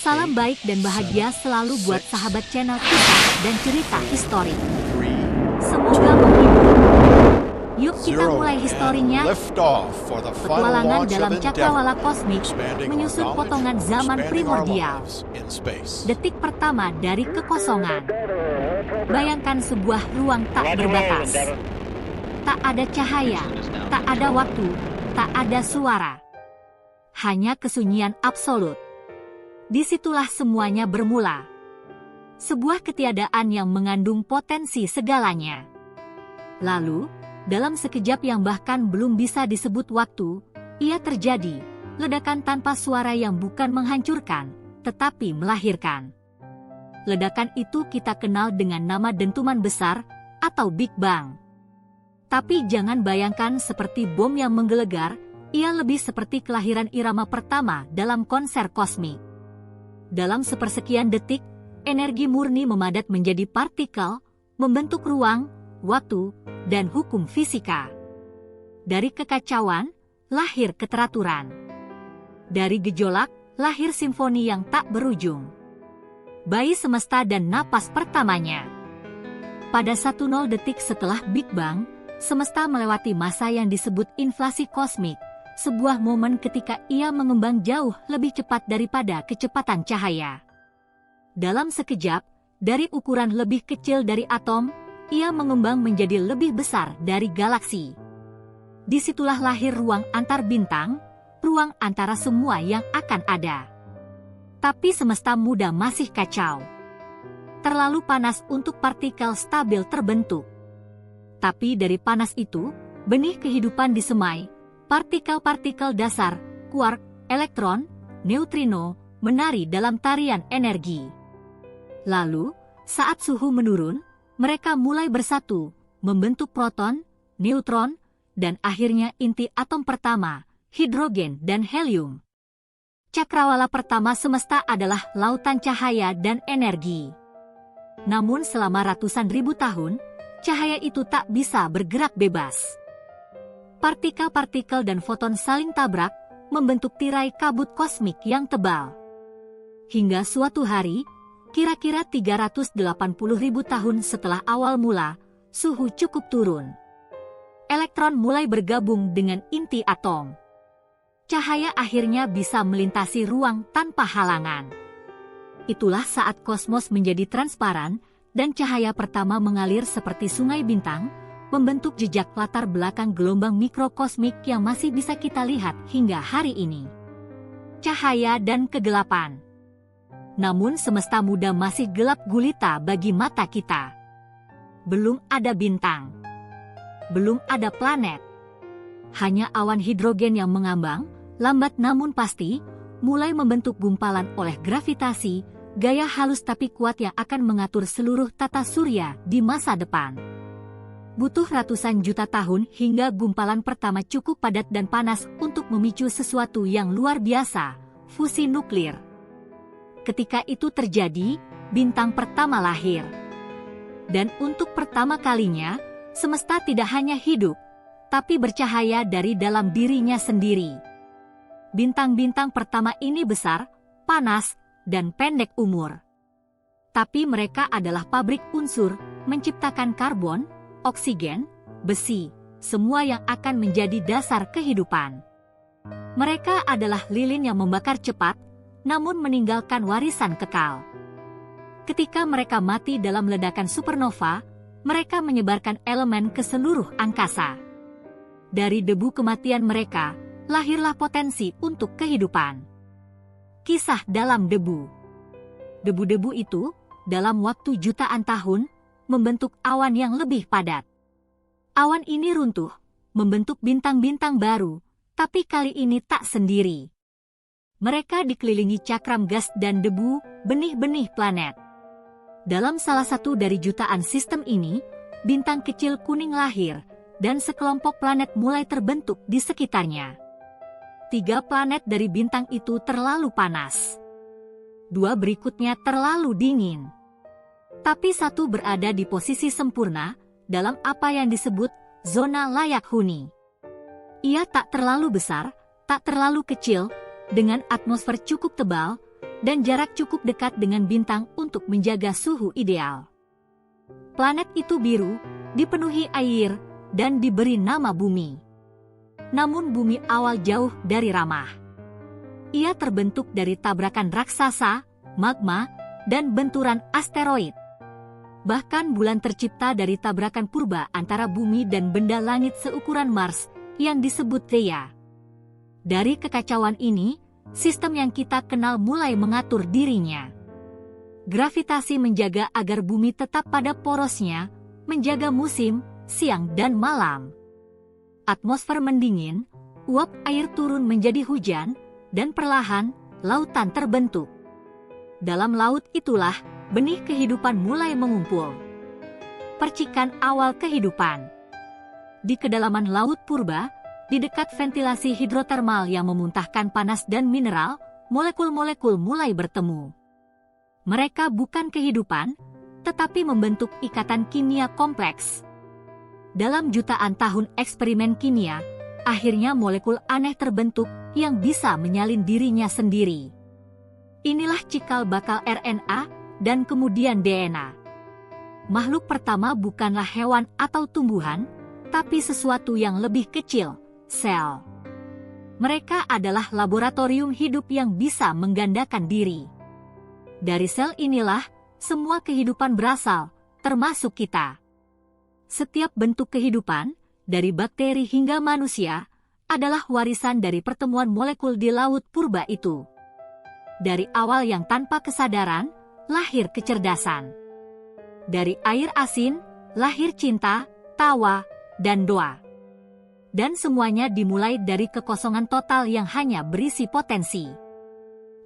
Salam baik dan bahagia selalu buat sahabat channel kita dan cerita histori. Semoga menghibur. Yuk kita mulai historinya. Petualangan dalam cakrawala kosmik menyusun potongan zaman primordial. Detik pertama dari kekosongan. Bayangkan sebuah ruang tak berbatas. Tak ada cahaya, tak ada waktu, tak ada suara. Hanya kesunyian absolut. Disitulah semuanya bermula. Sebuah ketiadaan yang mengandung potensi segalanya. Lalu, dalam sekejap yang bahkan belum bisa disebut waktu, ia terjadi, ledakan tanpa suara yang bukan menghancurkan, tetapi melahirkan. Ledakan itu kita kenal dengan nama dentuman besar, atau Big Bang. Tapi jangan bayangkan seperti bom yang menggelegar, ia lebih seperti kelahiran irama pertama dalam konser kosmik. Dalam sepersekian detik, energi murni memadat menjadi partikel, membentuk ruang, waktu, dan hukum fisika. Dari kekacauan, lahir keteraturan. Dari gejolak, lahir simfoni yang tak berujung. Bayi semesta dan napas pertamanya. Pada 10 detik setelah Big Bang, semesta melewati masa yang disebut inflasi kosmik, sebuah momen ketika ia mengembang jauh lebih cepat daripada kecepatan cahaya. Dalam sekejap, dari ukuran lebih kecil dari atom, ia mengembang menjadi lebih besar dari galaksi. Disitulah lahir ruang antar bintang, ruang antara semua yang akan ada. Tapi semesta muda masih kacau. Terlalu panas untuk partikel stabil terbentuk. Tapi dari panas itu, benih kehidupan disemai. Partikel-partikel dasar, quark, elektron, neutrino, menari dalam tarian energi. Lalu, saat suhu menurun, mereka mulai bersatu, membentuk proton, neutron, dan akhirnya inti atom pertama, hidrogen dan helium. Cakrawala pertama semesta adalah lautan cahaya dan energi. Namun selama ratusan ribu tahun, cahaya itu tak bisa bergerak bebas. Partikel-partikel dan foton saling tabrak, membentuk tirai kabut kosmik yang tebal. Hingga suatu hari, kira-kira 380.000 tahun setelah awal mula, suhu cukup turun. Elektron mulai bergabung dengan inti atom. Cahaya akhirnya bisa melintasi ruang tanpa halangan. Itulah saat kosmos menjadi transparan, dan cahaya pertama mengalir seperti sungai bintang, membentuk jejak latar belakang gelombang mikrokosmik yang masih bisa kita lihat hingga hari ini. Cahaya dan kegelapan. Namun semesta muda masih gelap gulita bagi mata kita. Belum ada bintang. Belum ada planet. Hanya awan hidrogen yang mengambang, lambat namun pasti, mulai membentuk gumpalan oleh gravitasi, gaya halus tapi kuat yang akan mengatur seluruh tata surya di masa depan. Butuh ratusan juta tahun hingga gumpalan pertama cukup padat dan panas untuk memicu sesuatu yang luar biasa, fusi nuklir. Ketika itu terjadi, bintang pertama lahir. Dan untuk pertama kalinya, semesta tidak hanya hidup, tapi bercahaya dari dalam dirinya sendiri. Bintang-bintang pertama ini besar, panas, dan pendek umur. Tapi mereka adalah pabrik unsur, menciptakan karbon, oksigen, besi, semua yang akan menjadi dasar kehidupan. Mereka adalah lilin yang membakar cepat, namun meninggalkan warisan kekal. Ketika mereka mati dalam ledakan supernova, mereka menyebarkan elemen ke seluruh angkasa. Dari debu kematian mereka, lahirlah potensi untuk kehidupan. Kisah dalam debu. Debu-debu itu, dalam waktu jutaan tahun, membentuk awan yang lebih padat. Awan ini runtuh, membentuk bintang-bintang baru, tapi kali ini tak sendiri. Mereka dikelilingi cakram gas dan debu, benih-benih planet. Dalam salah satu dari jutaan sistem ini, bintang kecil kuning lahir, dan sekelompok planet mulai terbentuk di sekitarnya. 3 planet dari bintang itu terlalu panas. 2 berikutnya terlalu dingin. Tapi 1 berada di posisi sempurna, dalam apa yang disebut zona layak huni. Ia tak terlalu besar, tak terlalu kecil, dengan atmosfer cukup tebal, dan jarak cukup dekat dengan bintang untuk menjaga suhu ideal. Planet itu biru, dipenuhi air, dan diberi nama Bumi. Namun Bumi awal jauh dari ramah. Ia terbentuk dari tabrakan raksasa, magma, dan benturan asteroid. Bahkan bulan tercipta dari tabrakan purba antara Bumi dan benda langit seukuran Mars yang disebut Theia. Dari kekacauan ini, sistem yang kita kenal mulai mengatur dirinya. Gravitasi menjaga agar Bumi tetap pada porosnya, menjaga musim, siang dan malam. Atmosfer mendingin, uap air turun menjadi hujan, dan perlahan, lautan terbentuk. Dalam laut itulah, benih kehidupan mulai mengumpul. Percikan awal kehidupan. Di kedalaman laut purba, di dekat ventilasi hidrotermal yang memuntahkan panas dan mineral, molekul-molekul mulai bertemu. Mereka bukan kehidupan, tetapi membentuk ikatan kimia kompleks. Dalam jutaan tahun eksperimen kimia, akhirnya molekul aneh terbentuk yang bisa menyalin dirinya sendiri. Inilah cikal bakal RNA dan kemudian DNA. Makhluk pertama bukanlah hewan atau tumbuhan, tapi sesuatu yang lebih kecil, sel. Mereka adalah laboratorium hidup yang bisa menggandakan diri. Dari sel inilah, semua kehidupan berasal, termasuk kita. Setiap bentuk kehidupan, dari bakteri hingga manusia, adalah warisan dari pertemuan molekul di laut purba itu. Dari awal yang tanpa kesadaran, lahir kecerdasan. Dari air asin, lahir cinta, tawa, dan doa. Dan semuanya dimulai dari kekosongan total yang hanya berisi potensi.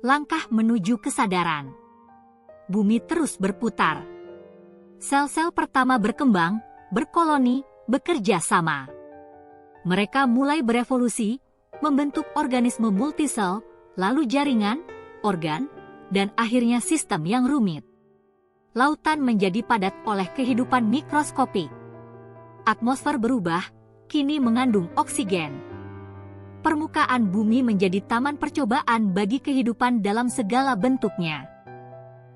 Langkah menuju kesadaran. Bumi terus berputar. Sel-sel pertama berkembang, berkoloni, bekerja sama. Mereka mulai berevolusi, membentuk organisme multisel, lalu jaringan, organ, dan akhirnya sistem yang rumit. Lautan menjadi padat oleh kehidupan mikroskopik. Atmosfer berubah, kini mengandung oksigen. Permukaan bumi menjadi taman percobaan bagi kehidupan dalam segala bentuknya.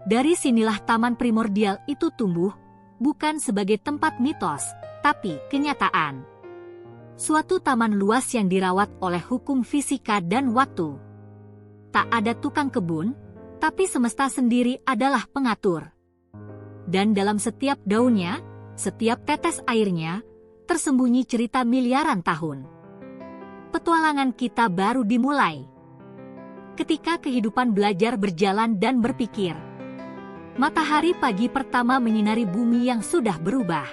Dari sinilah taman primordial itu tumbuh, bukan sebagai tempat mitos, tapi kenyataan. Suatu taman luas yang dirawat oleh hukum fisika dan waktu. Tak ada tukang kebun, tapi semesta sendiri adalah pengatur. Dan dalam setiap daunnya, setiap tetes airnya, tersembunyi cerita miliaran tahun. Petualangan kita baru dimulai. Ketika kehidupan belajar berjalan dan berpikir. Matahari pagi pertama menyinari bumi yang sudah berubah.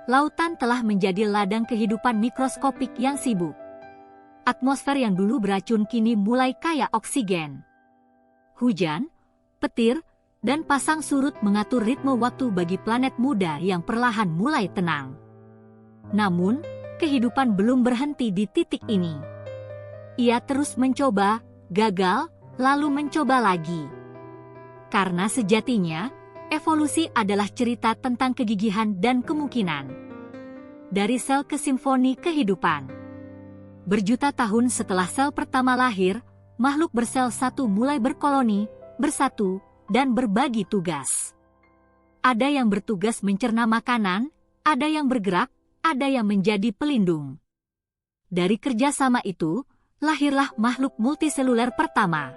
Lautan telah menjadi ladang kehidupan mikroskopik yang sibuk. Atmosfer yang dulu beracun kini mulai kaya oksigen. Hujan, petir, dan pasang surut mengatur ritme waktu bagi planet muda yang perlahan mulai tenang. Namun, kehidupan belum berhenti di titik ini. Ia terus mencoba, gagal, lalu mencoba lagi. Karena sejatinya, evolusi adalah cerita tentang kegigihan dan kemungkinan. Dari sel ke simfoni kehidupan. Berjuta tahun setelah sel pertama lahir, makhluk bersel satu mulai berkoloni, bersatu, dan berbagi tugas. Ada yang bertugas mencerna makanan, ada yang bergerak, ada yang menjadi pelindung. Dari kerjasama itu, lahirlah makhluk multiseluler pertama.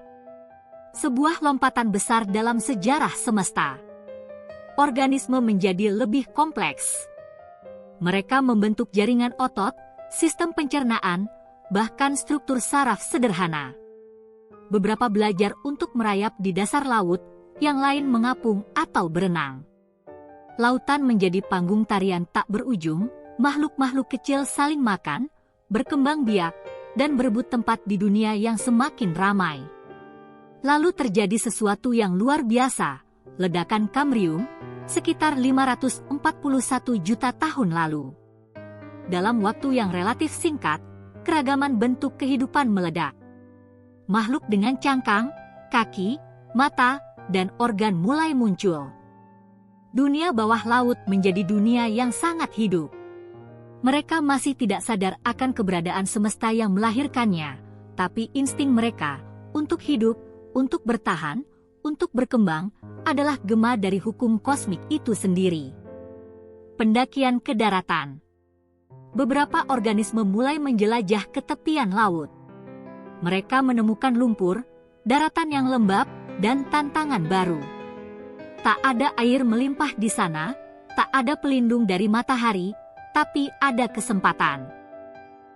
Sebuah lompatan besar dalam sejarah semesta. Organisme menjadi lebih kompleks. Mereka membentuk jaringan otot, sistem pencernaan, bahkan struktur saraf sederhana. Beberapa belajar untuk merayap di dasar laut, yang lain mengapung atau berenang. Lautan menjadi panggung tarian tak berujung, makhluk-makhluk kecil saling makan, berkembang biak, dan berebut tempat di dunia yang semakin ramai. Lalu terjadi sesuatu yang luar biasa, ledakan Kambrium, sekitar 541 juta tahun lalu. Dalam waktu yang relatif singkat, keragaman bentuk kehidupan meledak. Makhluk dengan cangkang, kaki, mata, dan organ mulai muncul. Dunia bawah laut menjadi dunia yang sangat hidup. Mereka masih tidak sadar akan keberadaan semesta yang melahirkannya, tapi insting mereka untuk hidup, untuk bertahan, untuk berkembang, adalah gema dari hukum kosmik itu sendiri. Pendakian ke daratan. Beberapa organisme mulai menjelajah ke tepian laut. Mereka menemukan lumpur, daratan yang lembab, dan tantangan baru. Tak ada air melimpah di sana, tak ada pelindung dari matahari, tapi ada kesempatan.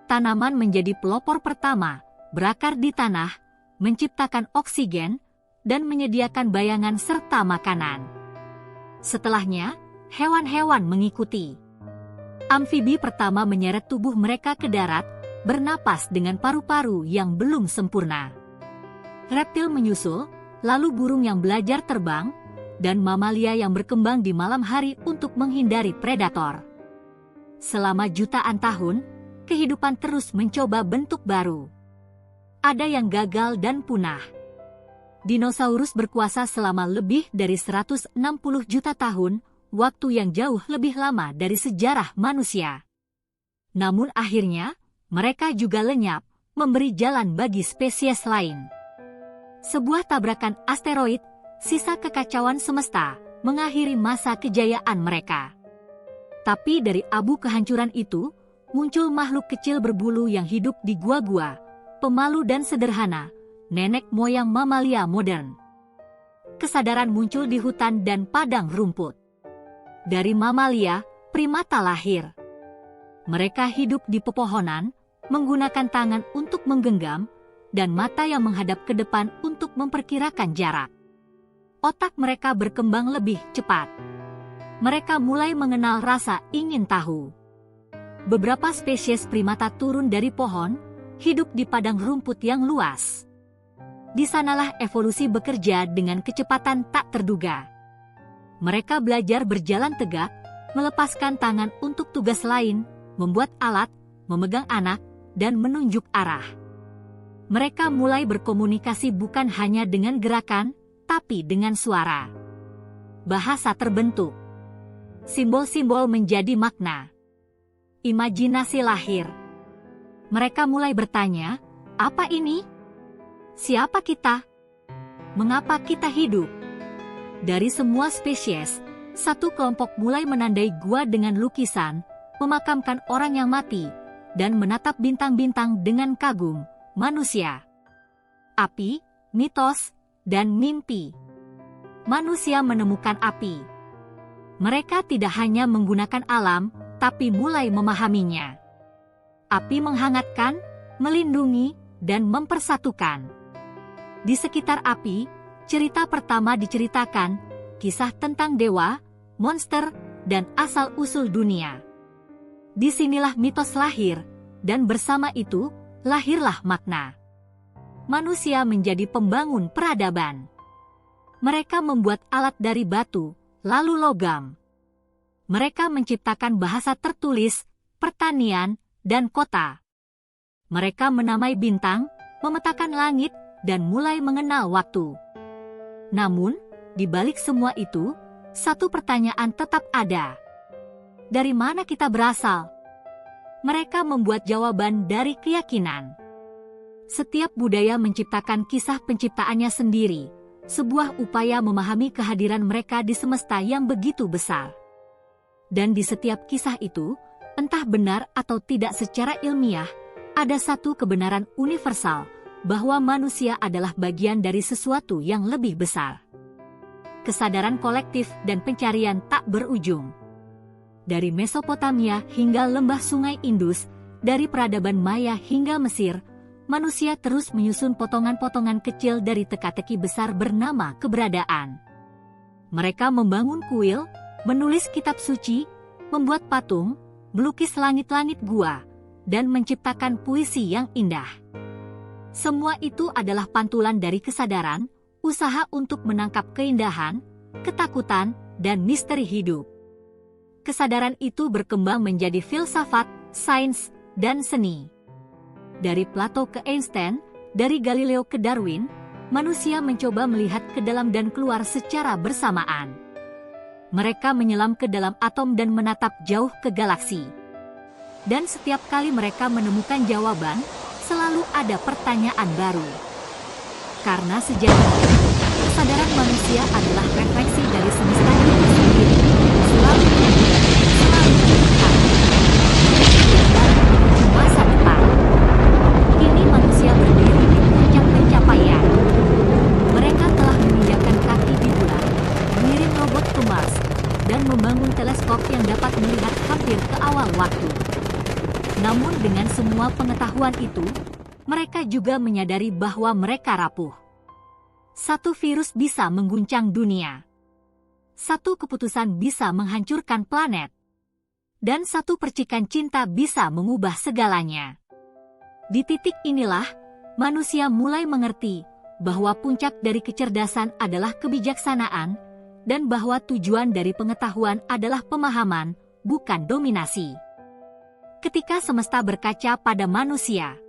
Tanaman menjadi pelopor pertama, berakar di tanah, menciptakan oksigen, dan menyediakan bayangan serta makanan. Setelahnya, hewan-hewan mengikuti. Amfibi pertama menyeret tubuh mereka ke darat, bernapas dengan paru-paru yang belum sempurna. Reptil menyusul, lalu burung yang belajar terbang, dan mamalia yang berkembang di malam hari untuk menghindari predator. Selama jutaan tahun, kehidupan terus mencoba bentuk baru. Ada yang gagal dan punah. Dinosaurus berkuasa selama lebih dari 160 juta tahun, waktu yang jauh lebih lama dari sejarah manusia. Namun akhirnya, mereka juga lenyap, memberi jalan bagi spesies lain. Sebuah tabrakan asteroid, sisa kekacauan semesta, mengakhiri masa kejayaan mereka. Tapi dari abu kehancuran itu, muncul makhluk kecil berbulu yang hidup di gua-gua, pemalu dan sederhana, nenek moyang mamalia modern. Kesadaran muncul di hutan dan padang rumput. Dari mamalia, primata lahir. Mereka hidup di pepohonan, menggunakan tangan untuk menggenggam, dan mata yang menghadap ke depan untuk memperkirakan jarak. Otak mereka berkembang lebih cepat. Mereka mulai mengenal rasa ingin tahu. Beberapa spesies primata turun dari pohon, hidup di padang rumput yang luas. Di sanalah evolusi bekerja dengan kecepatan tak terduga. Mereka belajar berjalan tegak, melepaskan tangan untuk tugas lain, membuat alat, memegang anak, dan menunjuk arah. Mereka mulai berkomunikasi bukan hanya dengan gerakan, tapi dengan suara. Bahasa terbentuk. Simbol-simbol menjadi makna. Imajinasi lahir. Mereka mulai bertanya, apa ini? Siapa kita? Mengapa kita hidup? Dari semua spesies, satu kelompok mulai menandai gua dengan lukisan, memakamkan orang yang mati, dan menatap bintang-bintang dengan kagum. Manusia. Api, mitos, dan mimpi. Manusia menemukan api. Mereka tidak hanya menggunakan alam, tapi mulai memahaminya. Api menghangatkan, melindungi, dan mempersatukan. Di sekitar api, cerita pertama diceritakan, kisah tentang dewa, monster, dan asal-usul dunia. Disinilah mitos lahir, dan bersama itu, lahirlah makna. Manusia menjadi pembangun peradaban. Mereka membuat alat dari batu, lalu logam. Mereka menciptakan bahasa tertulis, pertanian, dan kota. Mereka menamai bintang, memetakan langit, dan mulai mengenal waktu. Namun, di balik semua itu, satu pertanyaan tetap ada. Dari mana kita berasal? Mereka membuat jawaban dari keyakinan. Setiap budaya menciptakan kisah penciptaannya sendiri, sebuah upaya memahami kehadiran mereka di semesta yang begitu besar. Dan di setiap kisah itu, entah benar atau tidak secara ilmiah, ada satu kebenaran universal, bahwa manusia adalah bagian dari sesuatu yang lebih besar. Kesadaran kolektif dan pencarian tak berujung. Dari Mesopotamia hingga lembah Sungai Indus, dari peradaban Maya hingga Mesir, manusia terus menyusun potongan-potongan kecil dari teka-teki besar bernama keberadaan. Mereka membangun kuil, menulis kitab suci, membuat patung, melukis langit-langit gua, dan menciptakan puisi yang indah. Semua itu adalah pantulan dari kesadaran, usaha untuk menangkap keindahan, ketakutan, dan misteri hidup. Kesadaran itu berkembang menjadi filsafat, sains, dan seni. Dari Plato ke Einstein, dari Galileo ke Darwin, manusia mencoba melihat ke dalam dan keluar secara bersamaan. Mereka menyelam ke dalam atom dan menatap jauh ke galaksi. Dan setiap kali mereka menemukan jawaban, selalu ada pertanyaan baru. Karena sejatinya, kesadaran manusia adalah refleksi dari semesta itu sendiri, selalu tumbuh, selalu berkembang, dan menuju masa depan. Kini manusia berdiri di puncak pencapaian. Mereka telah menginjakan kaki di bulan, mengirim robot ke Mars, dan membangun teleskop yang dapat melihat hampir ke awal waktu. Namun dengan semua pengetahuan itu, mereka juga menyadari bahwa mereka rapuh. Satu virus bisa mengguncang dunia. Satu keputusan bisa menghancurkan planet. Dan satu percikan cinta bisa mengubah segalanya. Di titik inilah, manusia mulai mengerti bahwa puncak dari kecerdasan adalah kebijaksanaan, dan bahwa tujuan dari pengetahuan adalah pemahaman, bukan dominasi. Ketika semesta berkaca pada manusia,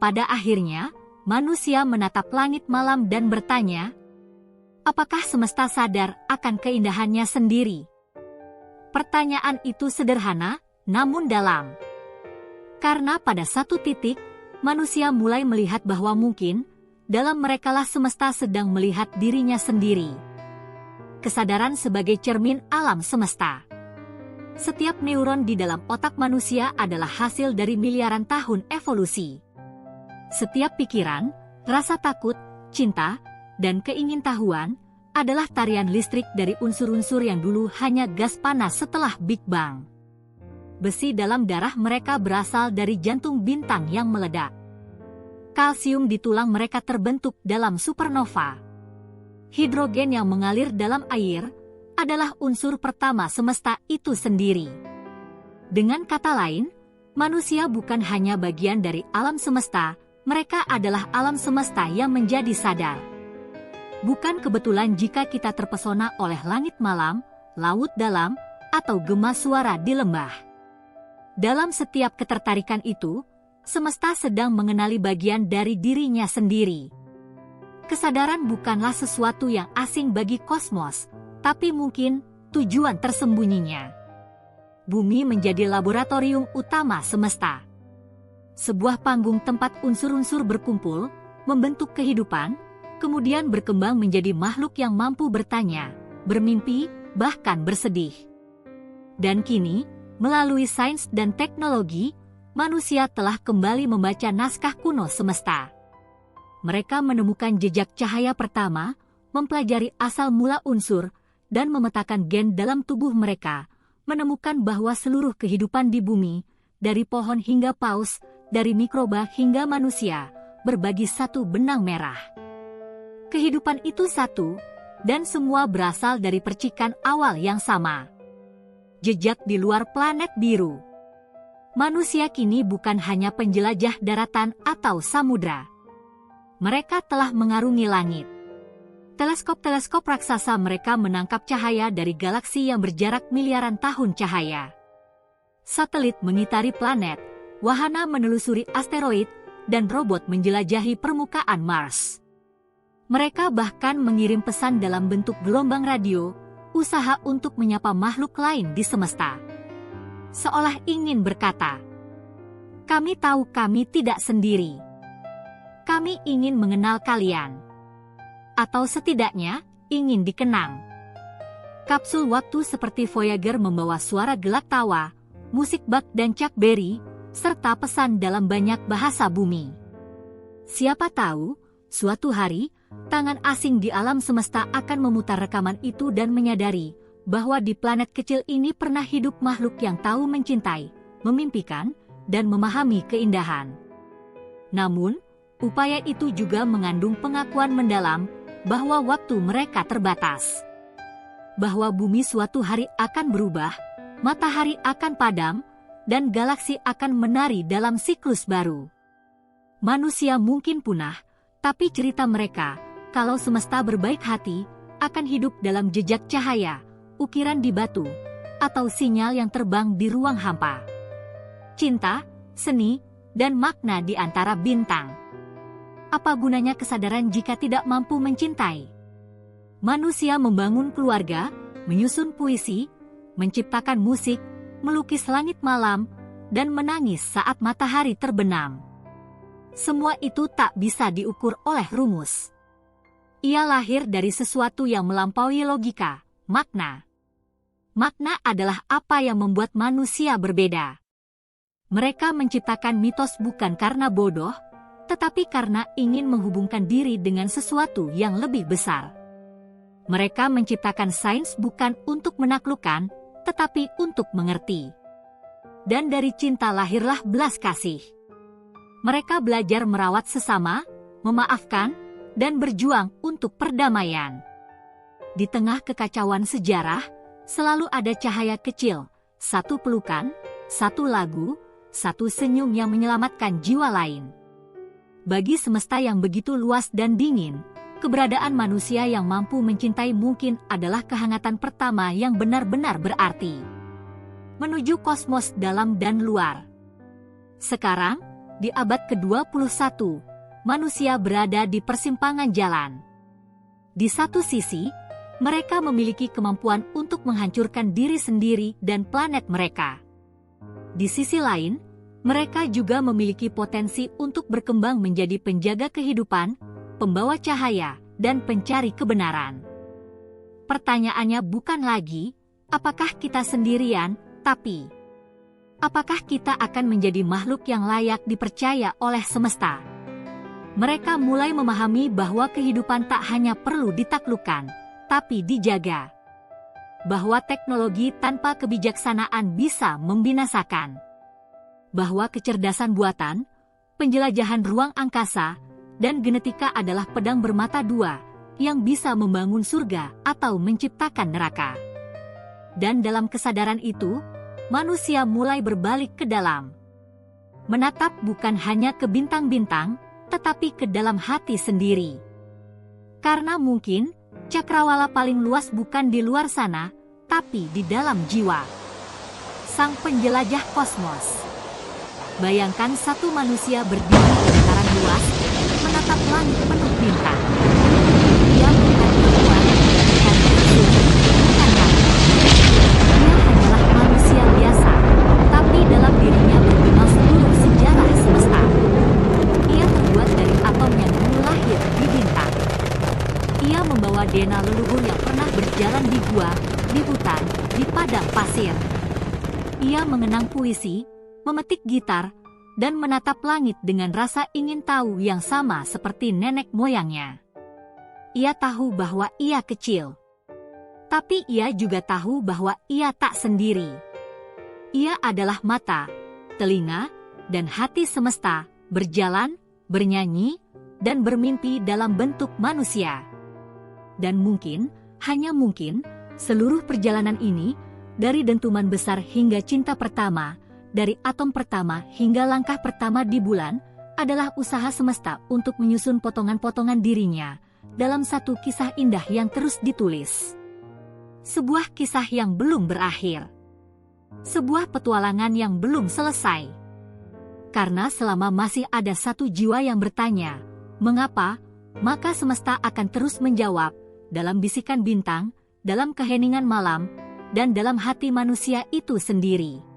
pada akhirnya, manusia menatap langit malam dan bertanya, apakah semesta sadar akan keindahannya sendiri? Pertanyaan itu sederhana, namun dalam. Karena pada satu titik, manusia mulai melihat bahwa mungkin, dalam merekalah semesta sedang melihat dirinya sendiri. Kesadaran sebagai cermin alam semesta. Setiap neuron di dalam otak manusia adalah hasil dari miliaran tahun evolusi. Setiap pikiran, rasa takut, cinta, dan keingintahuan adalah tarian listrik dari unsur-unsur yang dulu hanya gas panas setelah Big Bang. Besi dalam darah mereka berasal dari jantung bintang yang meledak. Kalsium di tulang mereka terbentuk dalam supernova. Hidrogen yang mengalir dalam air adalah unsur pertama semesta itu sendiri. Dengan kata lain, manusia bukan hanya bagian dari alam semesta, mereka adalah alam semesta yang menjadi sadar. Bukan kebetulan jika kita terpesona oleh langit malam, laut dalam, atau gema suara di lembah. Dalam setiap ketertarikan itu, semesta sedang mengenali bagian dari dirinya sendiri. Kesadaran bukanlah sesuatu yang asing bagi kosmos, tapi mungkin tujuan tersembunyinya. Bumi menjadi laboratorium utama semesta. Sebuah panggung tempat unsur-unsur berkumpul, membentuk kehidupan, kemudian berkembang menjadi makhluk yang mampu bertanya, bermimpi, bahkan bersedih. Dan kini, melalui sains dan teknologi, manusia telah kembali membaca naskah kuno semesta. Mereka menemukan jejak cahaya pertama, mempelajari asal mula unsur, dan memetakan gen dalam tubuh mereka, menemukan bahwa seluruh kehidupan di bumi, dari pohon hingga paus, dari mikroba hingga manusia, berbagi satu benang merah. Kehidupan itu satu, dan semua berasal dari percikan awal yang sama. Jejak di luar planet biru. Manusia kini bukan hanya penjelajah daratan atau samudra. Mereka telah mengarungi langit. Teleskop-teleskop raksasa mereka menangkap cahaya dari galaksi yang berjarak miliaran tahun cahaya. Satelit mengitari planet, wahana menelusuri asteroid, dan robot menjelajahi permukaan Mars. Mereka bahkan mengirim pesan dalam bentuk gelombang radio, usaha untuk menyapa makhluk lain di semesta. Seolah ingin berkata, kami tahu kami tidak sendiri. Kami ingin mengenal kalian. Atau setidaknya, ingin dikenang. Kapsul waktu seperti Voyager membawa suara gelak tawa, musik Bach dan Chuck Berry, serta pesan dalam banyak bahasa bumi. Siapa tahu, suatu hari, tangan asing di alam semesta akan memutar rekaman itu dan menyadari bahwa di planet kecil ini pernah hidup makhluk yang tahu mencintai, memimpikan, dan memahami keindahan. Namun, upaya itu juga mengandung pengakuan mendalam bahwa waktu mereka terbatas. Bahwa bumi suatu hari akan berubah, matahari akan padam, dan galaksi akan menari dalam siklus baru. Manusia mungkin punah, tapi cerita mereka, kalau semesta berbaik hati, akan hidup dalam jejak cahaya, ukiran di batu, atau sinyal yang terbang di ruang hampa. Cinta, seni, dan makna di antara bintang. Apa gunanya kesadaran jika tidak mampu mencintai? Manusia membangun keluarga, menyusun puisi, menciptakan musik, melukis langit malam, dan menangis saat matahari terbenam. Semua itu tak bisa diukur oleh rumus. Ia lahir dari sesuatu yang melampaui logika, makna. Makna adalah apa yang membuat manusia berbeda. Mereka menciptakan mitos bukan karena bodoh, tetapi karena ingin menghubungkan diri dengan sesuatu yang lebih besar. Mereka menciptakan sains bukan untuk menaklukkan, tetapi untuk mengerti. Dan dari cinta lahirlah belas kasih. Mereka belajar merawat sesama, memaafkan, dan berjuang untuk perdamaian. Di tengah kekacauan sejarah, selalu ada cahaya kecil, satu pelukan, satu lagu, satu senyum yang menyelamatkan jiwa lain. Bagi semesta yang begitu luas dan dingin, keberadaan manusia yang mampu mencintai mungkin adalah kehangatan pertama yang benar-benar berarti. Menuju kosmos dalam dan luar. Sekarang, di abad ke-21, manusia berada di persimpangan jalan. Di satu sisi, mereka memiliki kemampuan untuk menghancurkan diri sendiri dan planet mereka. Di sisi lain, mereka juga memiliki potensi untuk berkembang menjadi penjaga kehidupan, pembawa cahaya, dan pencari kebenaran. Pertanyaannya bukan lagi, apakah kita sendirian, tapi apakah kita akan menjadi makhluk yang layak dipercaya oleh semesta? Mereka mulai memahami bahwa kehidupan tak hanya perlu ditaklukkan, tapi dijaga. Bahwa teknologi tanpa kebijaksanaan bisa membinasakan. Bahwa kecerdasan buatan, penjelajahan ruang angkasa, dan genetika adalah pedang bermata dua yang bisa membangun surga atau menciptakan neraka. Dan dalam kesadaran itu, manusia mulai berbalik ke dalam. Menatap bukan hanya ke bintang-bintang, tetapi ke dalam hati sendiri. Karena mungkin, cakrawala paling luas bukan di luar sana, tapi di dalam jiwa. Sang penjelajah kosmos. Bayangkan satu manusia berdiri di dataran luas, menatap langit penuh bintang. Dia bukan perempuan, bukan rasul, bukan nabi. Dia hanyalah manusia biasa, tapi dalam dirinya bergema seluruh sejarah semesta. Ia terbuat dari atom yang dulu lahir di bintang. Ia membawa DNA leluhur yang pernah berjalan di gua, di hutan, di padang pasir. Ia mengenang puisi, memetik gitar, dan menatap langit dengan rasa ingin tahu yang sama seperti nenek moyangnya. Ia tahu bahwa ia kecil. Tapi ia juga tahu bahwa ia tak sendiri. Ia adalah mata, telinga, dan hati semesta, berjalan, bernyanyi, dan bermimpi dalam bentuk manusia. Dan mungkin, hanya mungkin, seluruh perjalanan ini, dari dentuman besar hingga cinta pertama, dari atom pertama hingga langkah pertama di bulan, adalah usaha semesta untuk menyusun potongan-potongan dirinya dalam satu kisah indah yang terus ditulis. Sebuah kisah yang belum berakhir. Sebuah petualangan yang belum selesai. Karena selama masih ada satu jiwa yang bertanya, mengapa, maka semesta akan terus menjawab, dalam bisikan bintang, dalam keheningan malam, dan dalam hati manusia itu sendiri.